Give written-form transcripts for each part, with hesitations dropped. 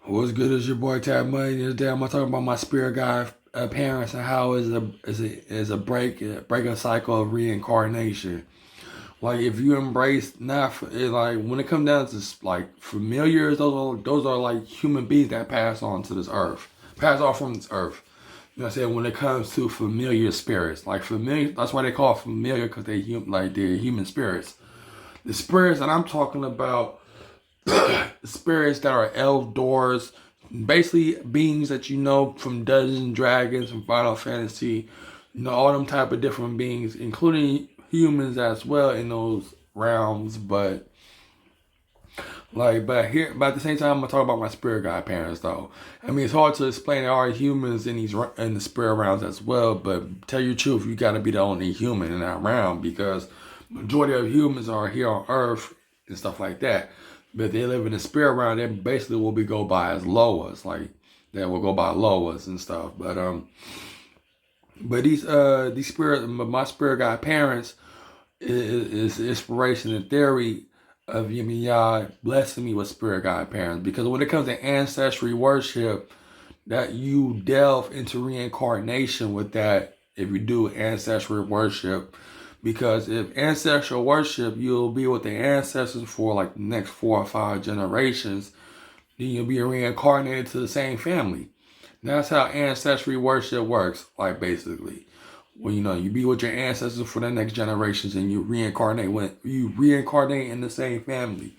What's good is your boy Tab Money. Today I'm gonna talk about my spirit guide parents and how is a break a cycle of reincarnation. Like if you embrace like when it comes down to like familiars, those are like human beings that pass on to this earth, pass off from this earth. You know what I'm saying? When it comes to familiar spirits, like familiar, that's why they call it familiar because they're human spirits. The spirits that I'm talking about spirits that are elf doors, basically beings that you know from Dungeons and Dragons and Final Fantasy, all them type of different beings, including humans as well in those realms. But at the same time, I'm gonna talk about my spirit guide parents though. I mean, it's hard to explain there are humans in the spirit realms as well. But tell you the truth, you gotta be the only human in that realm because majority of humans are here on Earth and stuff like that. But if they live in the spirit realm, they basically will be go by as Loas, like they will go by Loas and stuff. But my spirit guide parents is inspiration and theory of Yah blessing me with spirit guide parents. Because when it comes to ancestry worship, that you delve into reincarnation with that if you do ancestry worship. Because if ancestral worship, you'll be with the ancestors for like the next 4 or 5 generations. Then you'll be reincarnated to the same family. That's how ancestry worship works, like basically. Well, you be with your ancestors for the next generations and you reincarnate in the same family.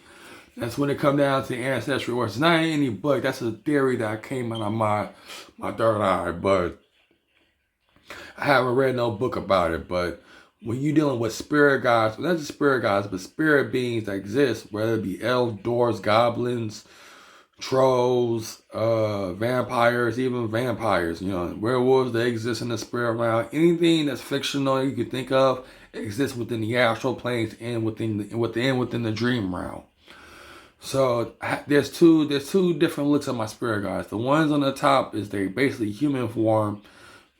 That's when it comes down to ancestry worship. It's not in any book. That's a theory that came out of my third eye, but I haven't read no book about it. But when you're dealing with spirit guides, well, not just spirit guides, but spirit beings that exist, whether it be elves, dwarves, goblins, trolls, vampires, even vampires, werewolves that exist in the spirit realm. Anything that's fictional you can think of exists within the astral planes and within the dream realm. So there's two different looks at my spirit guides. The ones on the top is they basically human form.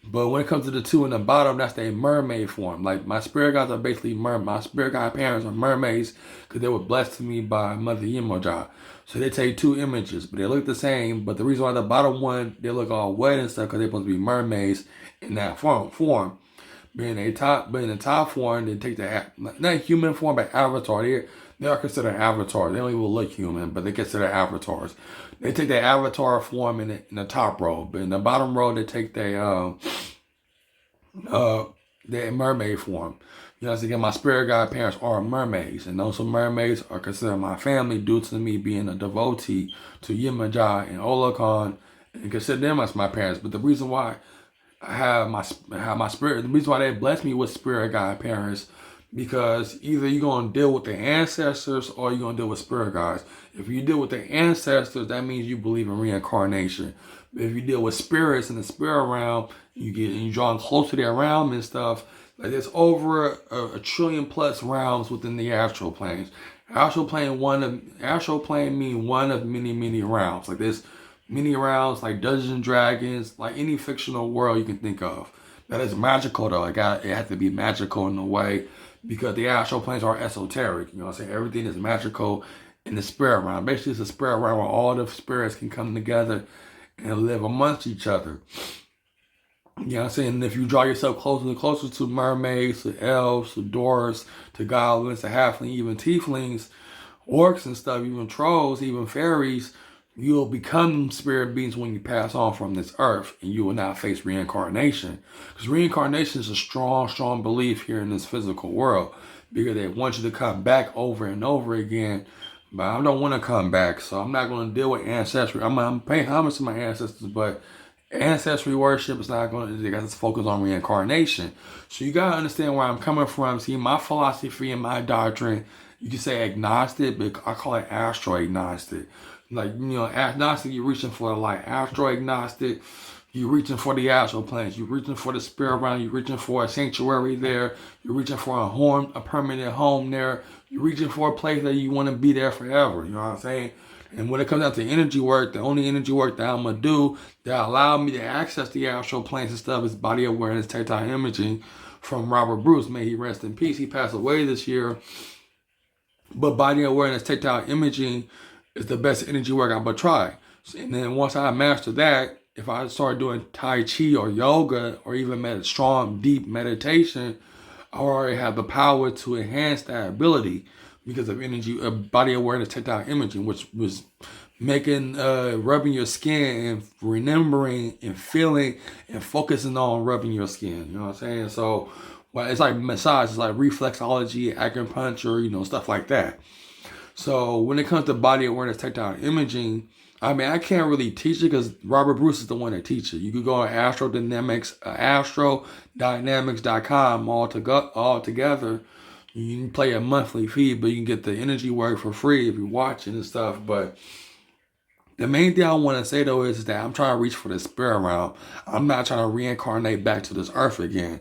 But when it comes to the two in the bottom, that's their mermaid form. Like my spirit guides are basically my spirit guide parents are mermaids because they were blessed to me by Mother Yemoja. So they take two images, but they look the same. But the reason why the bottom one, they look all wet and stuff because they're supposed to be mermaids in that form. But in the top form, they take not human form, but avatar. They are considered avatars. They don't even look human, but they consider avatars. They take their avatar form in the top row, but in the bottom row they take their mermaid form. So again, my spirit guide parents are mermaids, and those mermaids are considered my family due to me being a devotee to Yemajai and Olakan, and consider them as my parents. But the reason why I have my spirit, the reason why they bless me with spirit guide parents, because either you're going to deal with the ancestors or you're going to deal with spirit guides. If you deal with the ancestors, that means you believe in reincarnation. But if you deal with spirits in the spirit realm, you draw close to their realm and stuff. Like there's over a trillion plus realms within the astral planes. Astral plane mean one of many realms. Like there's many realms like Dungeons and Dragons, like any fictional world you can think of. That is magical though. It has to be magical in a way because the astral planes are esoteric. You know what I'm saying? Everything is magical in the spirit realm. Basically, it's a spirit realm where all the spirits can come together and live amongst each other. You know what I'm saying? And if you draw yourself closer and closer to mermaids, to elves, to dwarves, to goblins, to halflings, even tieflings, orcs and stuff, even trolls, even fairies, you'll become spirit beings when you pass on from this earth, and you will not face reincarnation. Because reincarnation is a strong belief here in this physical world. Because they want you to come back over and over again. But I don't want to come back, so I'm not going to deal with ancestry. I'm paying homage to my ancestors, but ancestry worship is not going to, they got to focus on reincarnation. So you got to understand where I'm coming from. See, my philosophy and my doctrine, you can say agnostic, but I call it astro agnostic. Like, agnostic, you're reaching for the light. Astro agnostic, you're reaching for the astral planes. You're reaching for the spirit realm. You're reaching for a sanctuary there. You're reaching for a permanent home there. You're reaching for a place that you want to be there forever. You know what I'm saying? And when it comes down to energy work, the only energy work that I'm going to do that allow me to access the astral planes and stuff is body awareness, tactile imaging from Robert Bruce. May he rest in peace. He passed away this year. But body awareness, tactile imaging is the best energy work I'm going to try. And then once I master that, if I start doing Tai Chi or yoga or even strong, deep meditation, I already have the power to enhance that ability because of energy, body awareness, tactile imaging, which was making, rubbing your skin and remembering and feeling and focusing on rubbing your skin. You know what I'm saying? So, well, it's like massage, it's like reflexology, acupuncture, stuff like that. So when it comes to body awareness, tactile imaging, I mean, I can't really teach it because Robert Bruce is the one that teaches it. You could go on astrodynamics.com all together. You can pay a monthly fee, but you can get the energy work for free if you're watching and stuff. But the main thing I want to say though is that I'm trying to reach for the spirit realm. I'm not trying to reincarnate back to this earth again.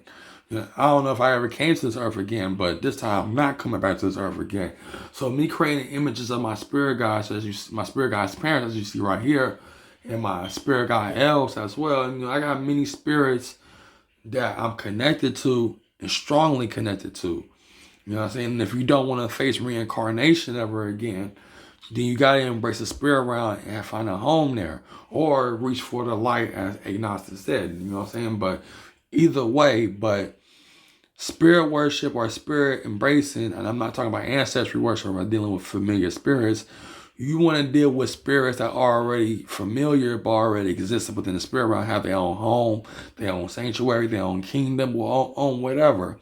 I don't know if I ever came to this earth again, but this time I'm not coming back to this earth again. So me creating images of my spirit guides, my spirit guides' parents, as you see right here, and my spirit guide elves as well. I got many spirits that I'm connected to and strongly connected to. You know what I'm saying? And if you don't want to face reincarnation ever again, then you got to embrace the spirit realm and find a home there, or reach for the light, as Agnostic said. You know what I'm saying? But either way, spirit worship or spirit embracing, and I'm not talking about ancestry worship or dealing with familiar spirits. You want to deal with spirits that are already familiar, but already exist within the spirit realm, have their own home, their own sanctuary, their own kingdom, or own whatever.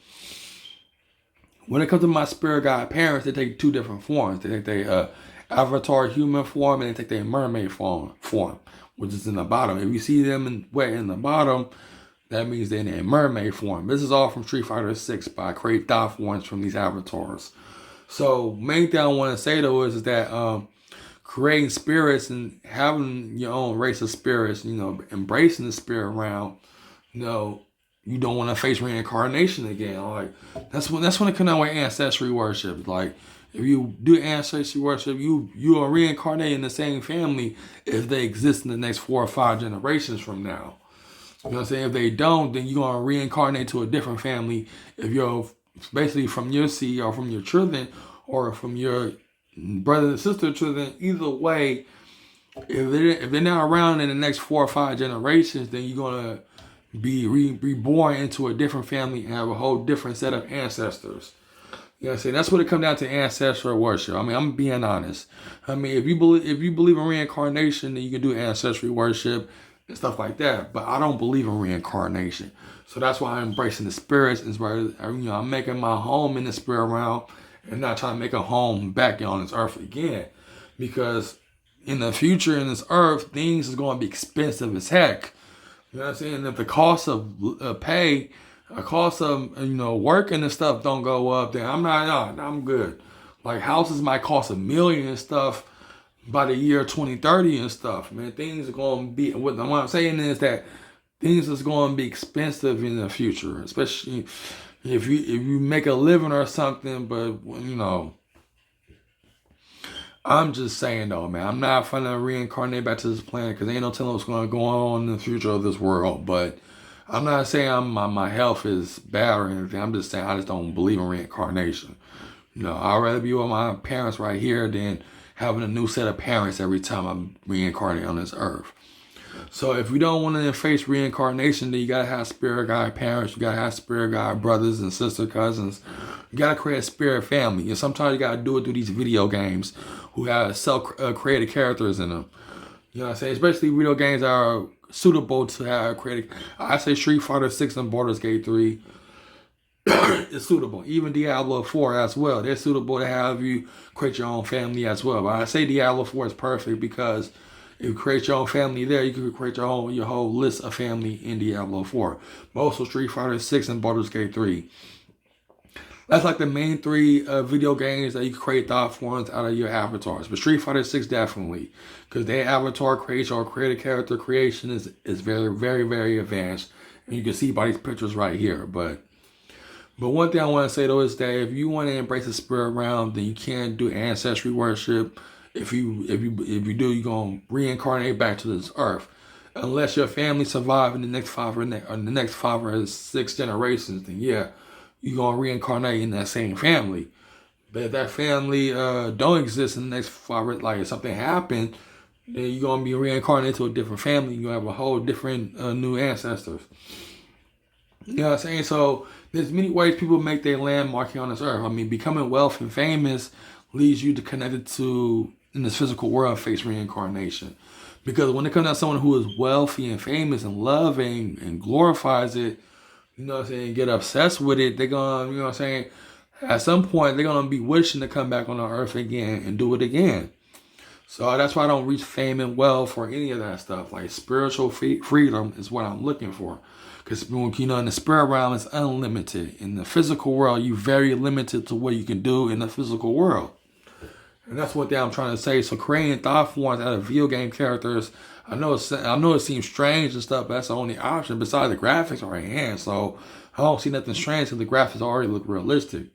When it comes to my spirit guide parents, they take two different forms. They take their avatar human form and they take their mermaid form, which is in the bottom. If you see them wet in the bottom, that means they're in a mermaid form. This is all from Street Fighter 6 by create thought forms from these avatars. So main thing I want to say though is that creating spirits and having your own race of spirits, embracing the spirit realm, you don't want to face reincarnation again. Like that's when it comes down with ancestry worship. Like if you do ancestry worship, you are reincarnated in the same family if they exist in the next 4 or 5 generations from now. You know what I'm saying? If they don't, then you're going to reincarnate to a different family. If you're basically from your seed or from your children or from your brother and sister children, either way, if they're not around in the next 4 or 5 generations, then you're going to be reborn into a different family and have a whole different set of ancestors. You know what I'm saying? That's what it comes down to, ancestral worship. I mean, I'm being honest. I mean, if you believe in reincarnation, then you can do ancestry worship and stuff like that. But I don't believe in reincarnation. So that's why I'm embracing the spirits. I'm making my home in the spirit realm and not trying to make a home back on this earth again. Because in the future, in this earth, things is going to be expensive as heck. You know what I'm saying? If the cost of pay, the cost of working and stuff don't go up, then I'm good. Like houses might cost $1 million and stuff by the year 2030 and stuff. Man, things are going to be. What I'm saying is that things is going to be expensive in the future, especially if you make a living or something. But I'm just saying though, man, I'm not finna reincarnate back to this planet because ain't no telling what's going to go on in the future of this world. But I'm not saying my health is bad or anything. I'm just saying I just don't believe in reincarnation. I'd rather be with my parents right here than having a new set of parents every time I'm reincarnated on this earth. So if you don't want to face reincarnation, then you gotta have spirit guide parents. You gotta have spirit guide brothers and sister cousins. You gotta create a spirit family. And sometimes you gotta do it through these video games who have self-created characters in them. You know what I'm saying? Especially video games that are suitable to have created. I say Street Fighter 6 and Baldur's Gate 3 is suitable. Even Diablo 4 as well. They're suitable to have you create your own family as well. But I say Diablo 4 is perfect because if you create your own family there, you can create your whole list of family in Diablo 4. But also Street Fighter 6 and Baldur's Gate 3. That's like the main 3 video games that you can create thought forms out of your avatars. But Street Fighter 6 definitely. Because their avatar creation or created character creation is very, very, very advanced. And you can see by these pictures right here. But one thing I want to say though is that if you want to embrace the spirit realm, then you can't do ancestry worship. If you do, you're gonna reincarnate back to this earth, unless your family survive in the next 5 or 6 generations. Then yeah, you're gonna reincarnate in that same family. But if that family don't exist in the next 5, like if something happened, Then you're gonna be reincarnated to a different family. You're gonna have a whole different new ancestors. You know what I'm saying? So there's many ways people make their landmark here on this earth. I mean, becoming wealthy and famous leads you to connect it to in this physical world face reincarnation. Because when it comes down to someone who is wealthy and famous and loving and glorifies it, you know what I'm saying, get obsessed with it, they're gonna, you know what I'm saying, at some point they're gonna be wishing to come back on the earth again and do it again. So that's why I don't reach fame and wealth or any of that stuff. Like spiritual freedom is what I'm looking for. Because, you know, in the spirit realm, it's unlimited. In the physical world, you're very limited to what you can do in the physical world. And that's what I'm trying to say. So creating thought forms out of video game characters, I know it seems strange and stuff, but that's the only option. Besides, the graphics are enhanced. So I don't see nothing strange because the graphics already look realistic.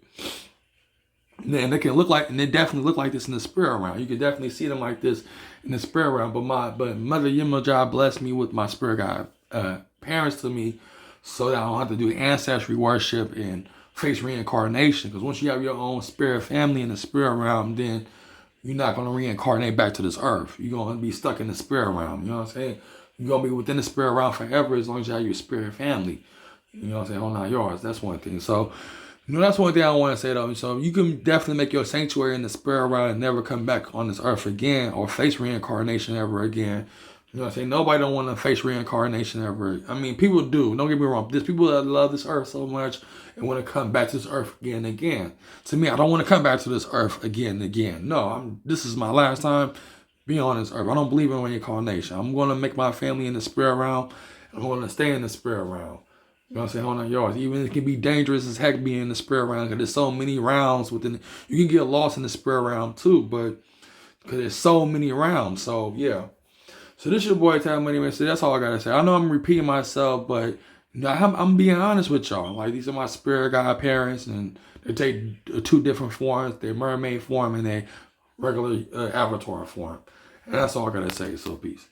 And they can look like, and they definitely look like this in the spirit realm. You can definitely see them like this in the spirit realm. But Mother Yemajah blessed me with my spirit guide parents to me, so that I don't have to do ancestry worship and face reincarnation. Because once you have your own spirit family in the spirit realm, then you're not going to reincarnate back to this earth. You're going to be stuck in the spirit realm. You know what I'm saying? You're going to be within the spirit realm forever as long as you have your spirit family. You know what I'm saying? On not yours. That's one thing. So, you know, that's one thing I want to say though. So you can definitely make your sanctuary in the spirit realm and never come back on this earth again or face reincarnation ever again. You know what I'm saying? Nobody don't want to face reincarnation ever. I mean, people do. Don't get me wrong. There's people that love this earth so much and want to come back to this earth again and again. To me, I don't want to come back to this earth again and again. No, this is my last time being on this earth. I don't believe in reincarnation. I'm going to make my family in the spirit realm. I'm going to stay in the spirit realm. You know what I'm saying? Hold on, yours. Even it can be dangerous as heck being in the spirit realm because there's so many rounds within. You can get lost in the spirit realm too, but because there's so many rounds. So yeah. So this your boy Time Money Man. So that's all I gotta say. I know I'm repeating myself, but you know, I'm being honest with y'all. Like these are my spirit guide parents, and they take two different forms: their mermaid form and their regular avatar form. And that's all I gotta say. So peace.